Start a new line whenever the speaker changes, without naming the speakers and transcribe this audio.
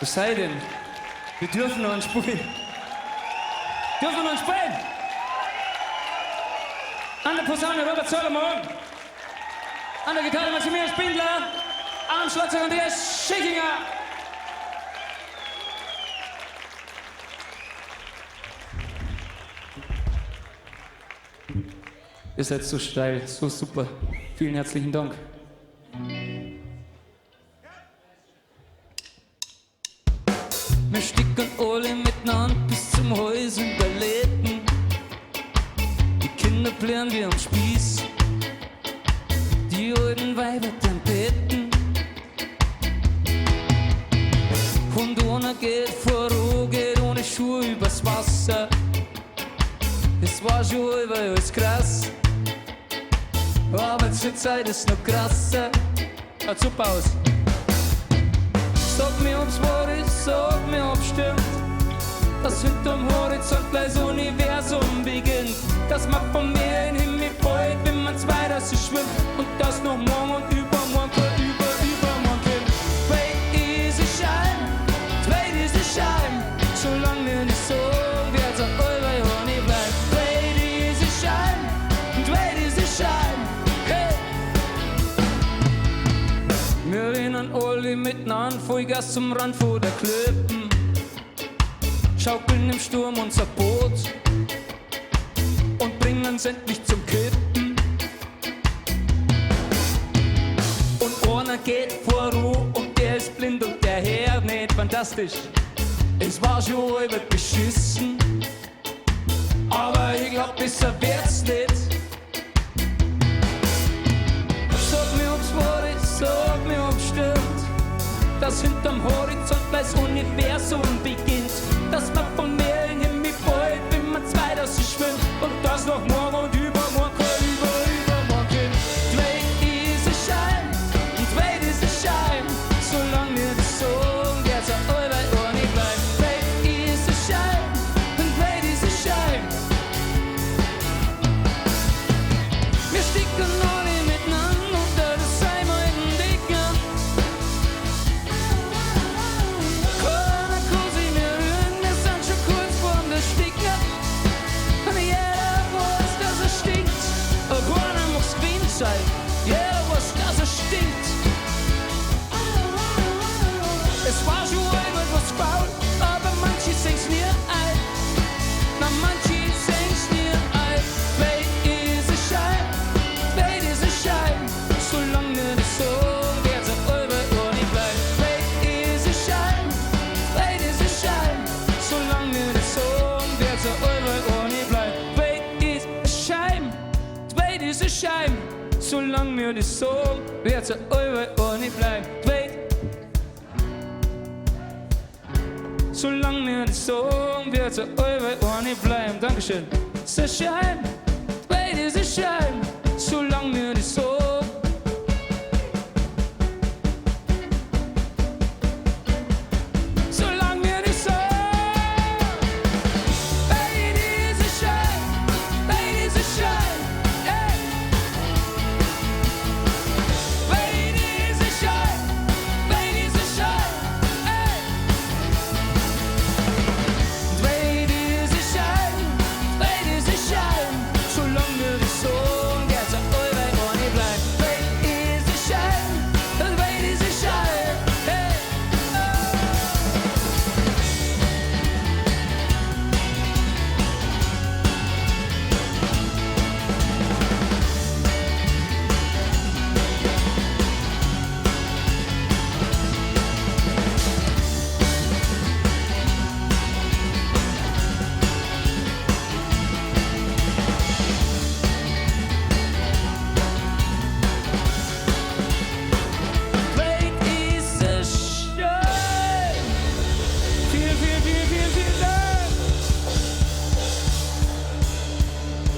Was sei denn? Wir dürfen noch einen spielen. Dürfen wir noch einen spielen? An der Posaune Robert Solomon. An der Gitarre Maximilian Spindler. Am Schlagzeug Andreas Schickinger. Ihr seid so steil, so super. Vielen herzlichen Dank. Wir sticken alle miteinander bis zum Hals überleben. Die Kinder blären wie am Spieß, die alten Weiber dann beten. Und einer geht voran, geht ohne Schuhe übers Wasser. Es war schon überall alles krass, aber zur Zeit ist noch krasser. Schaut super aus. Sag mir, ob's wahr ist, sag mir, ob's stimmt, dass hinterm Horizont gleich das Universum beginnt. Dass man vom Meer in den Himmel folgt, wenn man's weiter so schwimmt. Und das noch morgen und übermorgen, übermorgen kommt. Wait is a shine, wait is a shine. Solange wir nicht so wird's auch allweil Honig bleiben. Wait is a shine, wait is a shine. Hey! Wir rennen alle miteinander Vollgas zum Rand vor der Klippen, schaukeln im Sturm unser Boot und bringen's endlich zum Kippen. Und einer geht voran und der ist blind und der Herr nicht fantastisch. Es war schon halb beschissen, aber ich glaub, besser wird's nicht. Sag mir, ob's wahr ist, sag mir, ob's stimmt, dass hinterm Horizont gleich das Universum beginnt. Dass man vom Meer in den Himmel folgt, wenn man's weiter so schwimmt. Und das noch morgen und übermorgen, übermorgen kommt. Wait is a shine, und wait is a shine. Solange wir das sagen, wird's auch allweil ohne bleiben. Wait is a shine, und wait is a shine. Wir sticken alle miteinander unter das einmaligen Dicker. Keiner kann sich mehr rühren, wir sind schon kurz vorm Ersticken. Und jeder weiß, dass er stinkt. Und keiner muss gewinnen sein, jeder weiß, dass er stinkt. Es war schon etwas faul, aber manche sehen's nie ein. Na, manche sehen's nie ein. Wait is a shine, wait is a shine. Solange wir das sagen, wird's auch allweil ohne bleiben. Wait is a shine, wait is a shine. Solange wir das sagen, wird's auch allweil ohne bleiben. Wait is a shine, wait is a shine. Solange wir das sagen, wird's auch allweil ohne bleiben. Wait. Solange wir das sagen, wird's auch allweil ohne bleiben. Dankeschön. It's a shame, wait is a shame.